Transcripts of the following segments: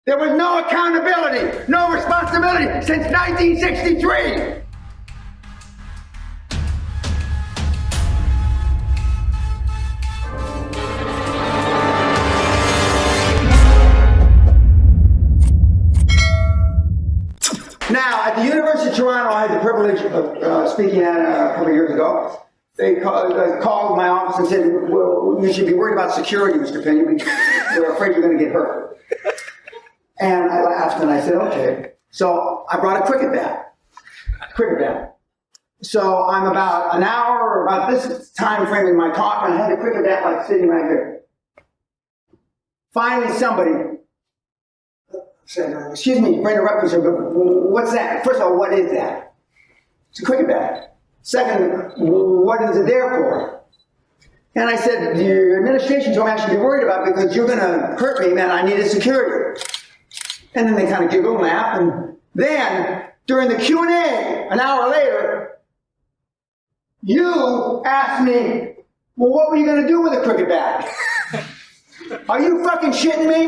There was no accountability, no responsibility since 1963. Now, at the University of Toronto, I had the privilege of speaking at a couple of years ago. They called my office and said, well, you should be worried about security, Mr. Pena. We're afraid you're going to get hurt. And I laughed and I said, okay. So I brought a cricket bat. So I'm about an hour, or about this time frame in my talk, and I had a cricket bat like sitting right here. Finally, somebody said, excuse me, for interrupting, sir, but what's that? First of all, what is that? It's a cricket bat. Second, what is it there for? And I said, your administration told me I should be worried about it because you're going to hurt me, man. I needed security. And then they kind of giggled and laughed. And then, during the Q&A, an hour later, you asked me, well, what were you going to do with a cricket bat? Are you fucking shitting me?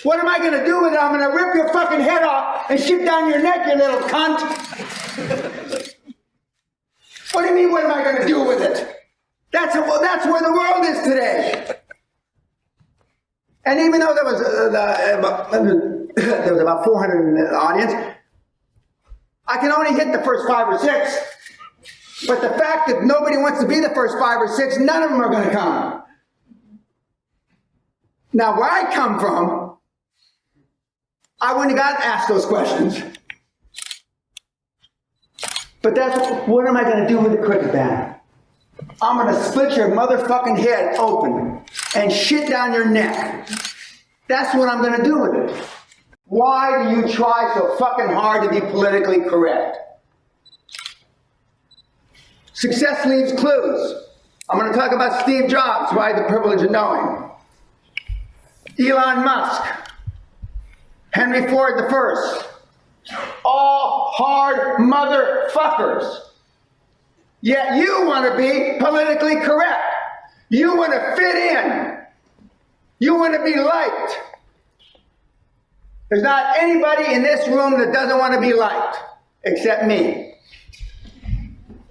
What am I going to do with it? I'm going to rip your fucking head off and shit down your neck, you little cunt. What do you mean, what am I going to do with it? That's where the world is today. And even though there was about 400 in the audience, I can only hit the first 5 or 6. But the fact that nobody wants to be the first 5 or 6, none of them are going to come. Now, where I come from, I wouldn't have got asked those questions. But what am I going to do with the cricket bat? I'm going to split your motherfucking head open and shit down your neck. That's what I'm going to do with it. Why do you try so fucking hard to be politically correct? Success leaves clues. I'm going to talk about Steve Jobs, who I had the privilege of knowing. Elon Musk. Henry Ford I. All hard motherfuckers. Yet you want to be politically correct. You want to fit in. You want to be liked. There's not anybody in this room that doesn't want to be liked, except me.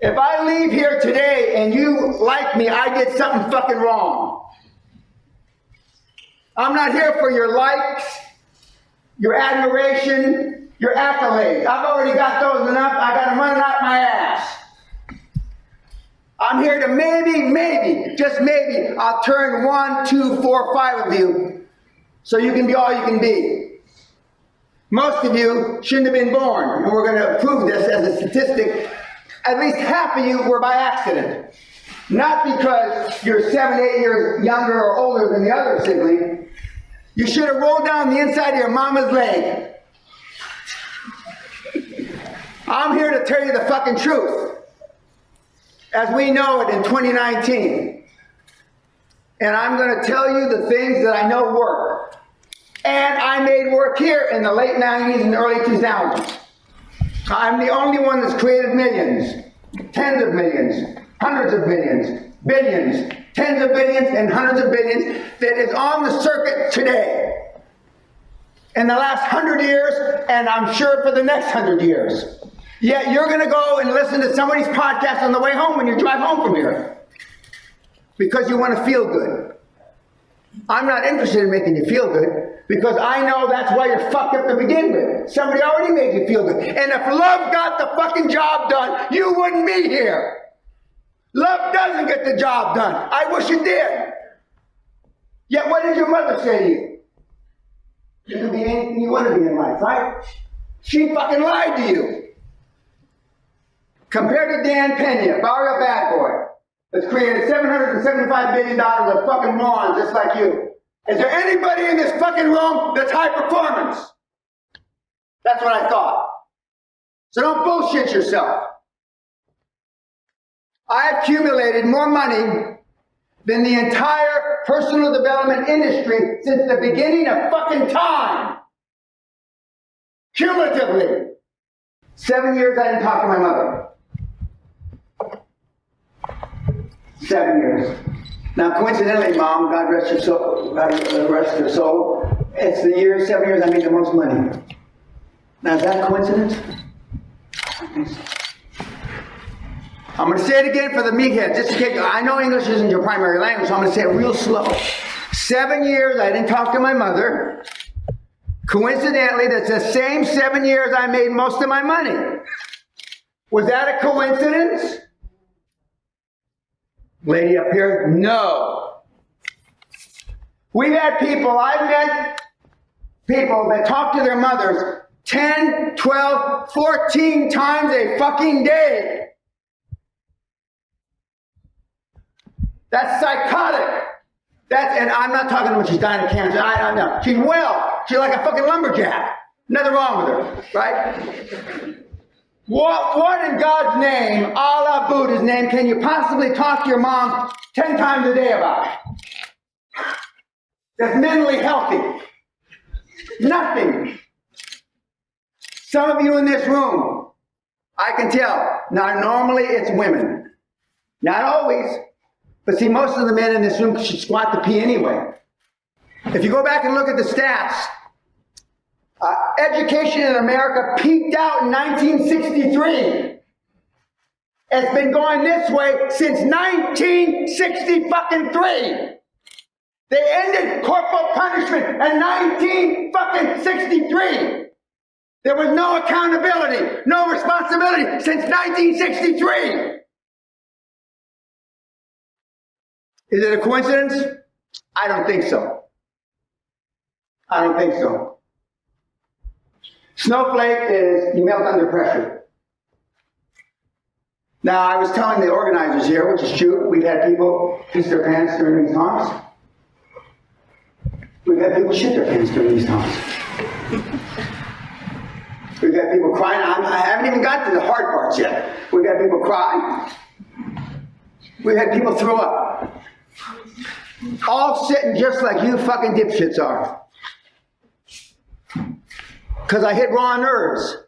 If I leave here today and you like me, I did something fucking wrong. I'm not here for your likes, your admiration, your accolades. I've already got those enough. I got them running out my ass. I'm here to maybe, just maybe, I'll turn 1, 2, 4, 5 of you so you can be all you can be. Most of you shouldn't have been born, and we're going to prove this as a statistic. At least half of you were by accident. Not because you're 7, 8 years younger or older than the other sibling. You should have rolled down the inside of your mama's leg. I'm here to tell you the fucking truth, as we know it in 2019. And I'm going to tell you the things that I know work. And I made work here in the late 90s and early 2000s. I'm the only one that's created millions, tens of millions, hundreds of millions, billions, tens of billions, and hundreds of billions that is on the circuit today. In the last 100 years, and I'm sure for the next 100 years. Yet you're going to go and listen to somebody's podcast on the way home when you drive home from here. Because you want to feel good. I'm not interested in making you feel good, because I know that's why you're fucked up to begin with. Somebody already made you feel good. And if love got the fucking job done, you wouldn't be here. Love doesn't get the job done. I wish it did. Yet what did your mother say to you? You can be anything you want to be in life, right? She fucking lied to you. Compared to Dan Pena, Barry a bad boy, that's created $775 billion of fucking morons just like you. Is there anybody in this fucking room that's high performance? That's what I thought. So don't bullshit yourself. I accumulated more money than the entire personal development industry since the beginning of fucking time. Cumulatively. 7 years I didn't talk to my mother. 7 years. Now, coincidentally, Mom, God rest your soul, it's the 7 years I made the most money. Now, is that a coincidence? I'm going to say it again for the meatheads, just in case. I know English isn't your primary language, so I'm going to say it real slow. 7 years I didn't talk to my mother. Coincidentally, that's the same 7 years I made most of my money. Was that a coincidence? Lady up here, no. We've had people, I've met people that talk to their mothers 10, 12, 14 times a fucking day. That's psychotic. And I'm not talking about she's dying of cancer. I know. She's well. She's like a fucking lumberjack. Nothing wrong with her, right? What in God's name, Allah Buddha's name, can you possibly talk to your mom 10 times a day about? That's mentally healthy. Nothing. Some of you in this room, I can tell. Now, normally it's women. Not always. But see, most of the men in this room should squat the pee anyway. If you go back and look at the stats, education in America peaked out in 1963. It's been going this way since 1963. They ended corporal punishment in 1963. There was no accountability, no responsibility since 1963. Is it a coincidence? I don't think so. I don't think so. Snowflake is you melt under pressure. Now, I was telling the organizers here, which is true, we've had people piss their pants during these talks. We've had people shit their pants during these talks. We've had people crying. I haven't even got to the hard parts yet. We've had people cry. We've had people throw up. All sitting just like you fucking dipshits are. Because I hit raw nerves.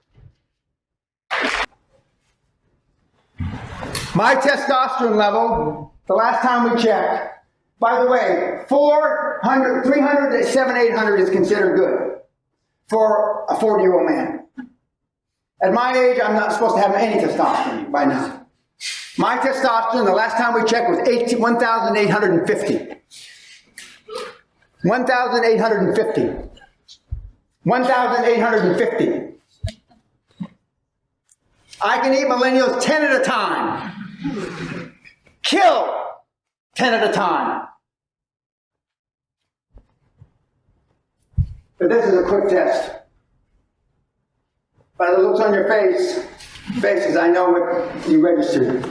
My testosterone level, the last time we checked, by the way, 400, 300 to 700, 800 is considered good for a 40-year-old man. At my age, I'm not supposed to have any testosterone by now. My testosterone, the last time we checked, was 1,850. 1,850. 1,850. I can eat millennials 10 at a time. Kill 10 at a time. But this is a quick test. By the looks on your faces, I know what you registered.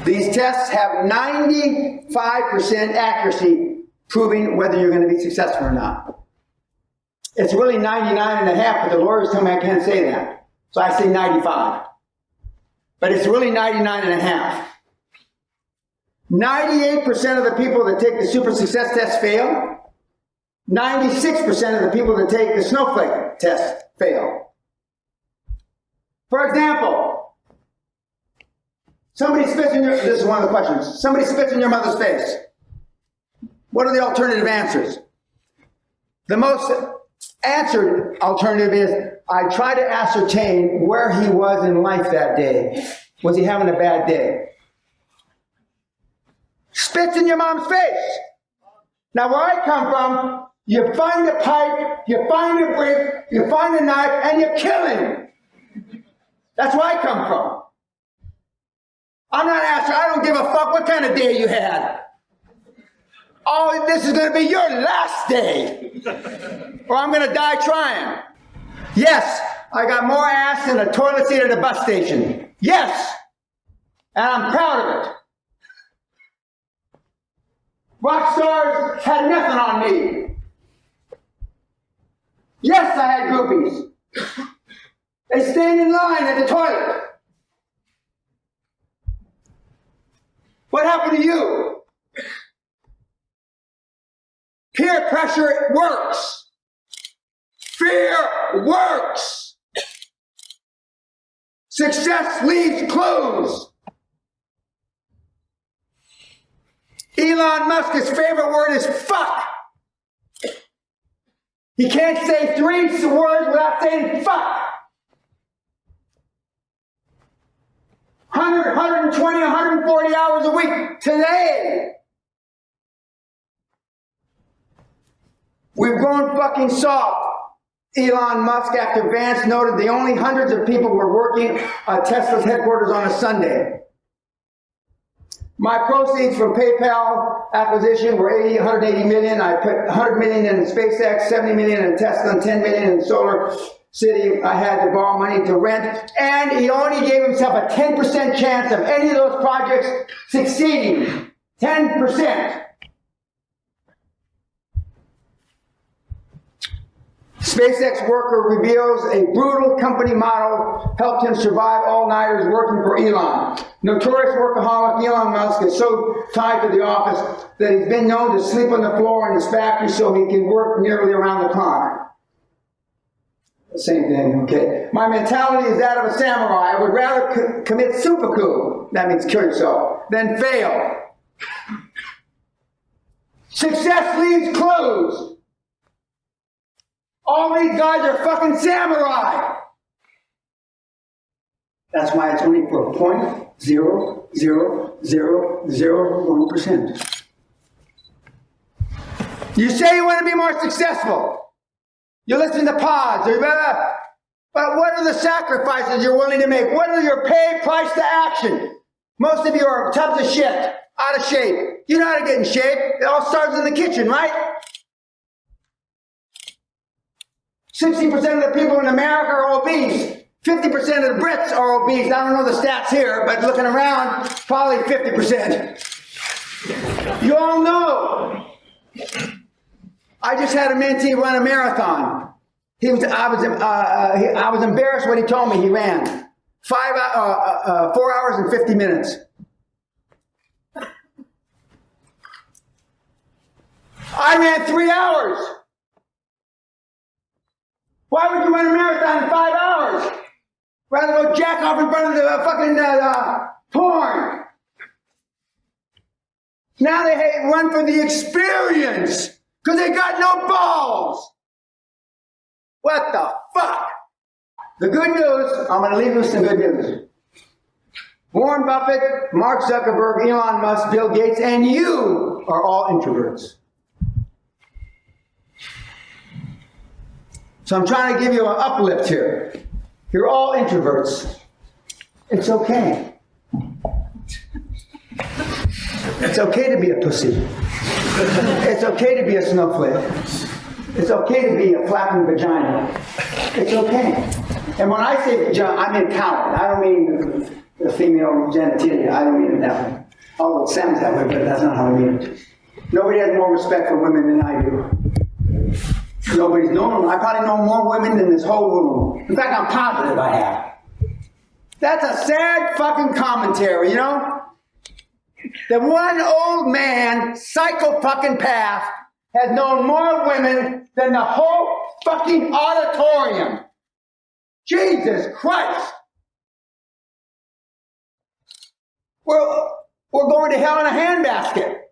These tests have 95% accuracy proving whether you're going to be successful or not. It's really 99.5, but the lawyers tell me I can't say that. So I say 95. But it's really 99.5. 98% of the people that take the super success test fail. 96% of the people that take the snowflake test fail. For example, somebody spits in your, this is one of the questions, somebody spits in your mother's face. What are the alternative answers? The most answered alternative is, I try to ascertain where he was in life that day. Was he having a bad day? Spits in your mom's face. Now where I come from, you find a pipe, you find a brick, you find a knife, and you kill him. That's where I come from. I'm not asking, I don't give a fuck what kind of day you had. Oh, this is going to be your last day. Or I'm going to die trying. Yes, I got more ass than a toilet seat at a bus station. Yes. And I'm proud of it. Rock stars had nothing on me. Yes, I had groupies. They stand in line at the toilet. What happened to you? Peer pressure works. Fear works. Success leaves clues. Elon Musk's favorite word is fuck. He can't say 3 words without saying fuck. 100, 120, 140 hours a week. Today, we've grown fucking soft. Elon Musk, after Vance noted the only hundreds of people were working at Tesla's headquarters on a Sunday. My proceeds from PayPal acquisition were 180 million. I put 100 million in SpaceX, 70 million in Tesla, and 10 million in Solar City. I had to borrow money to rent, and he only gave himself a 10% chance of any of those projects succeeding. 10%. SpaceX worker reveals a brutal company model helped him survive all-nighters working for Elon. Notorious workaholic Elon Musk is so tied to the office that he's been known to sleep on the floor in his factory so he can work nearly around the clock. Same thing, okay? My mentality is that of a samurai. I would rather commit seppuku, that means kill yourself, than fail. Success leaves clues. All these guys are fucking samurai. That's why it's only for 0.00001%. You say you want to be more successful. You listen to pods, but what are the sacrifices you're willing to make? What are your pay, price to action? Most of you are tubs of shit, out of shape. You know how to get in shape. It all starts in the kitchen, right? 60% of the people in America are obese. 50% of the Brits are obese. I don't know the stats here, but looking around, probably 50%. You all know. I just had a mentee run a marathon. I was embarrassed when he told me he ran 4 hours and 50 minutes. I ran 3 hours. Why would you run a marathon in 5 hours? Rather go jack off in front of the fucking porn. Now they run for the experience because they got no balls. What the fuck? The good news, I'm going to leave you with some good news. Warren Buffett, Mark Zuckerberg, Elon Musk, Bill Gates, and you are all introverts. So I'm trying to give you an uplift here. You're all introverts. It's okay. It's okay to be a pussy. It's okay to be a snowflake. It's okay to be a flapping vagina. It's okay. And when I say vagina, I mean talent. I don't mean the female genitalia. I don't mean it that way. Although it sounds that way, but that's not how I mean it. Nobody has more respect for women than I do. Nobody's known them. I probably know more women than this whole room. In fact, I'm positive I have. That's a sad fucking commentary, you know? That one old man, psycho-fucking-path, has known more women than the whole fucking auditorium. Jesus Christ! We're going to hell in a handbasket.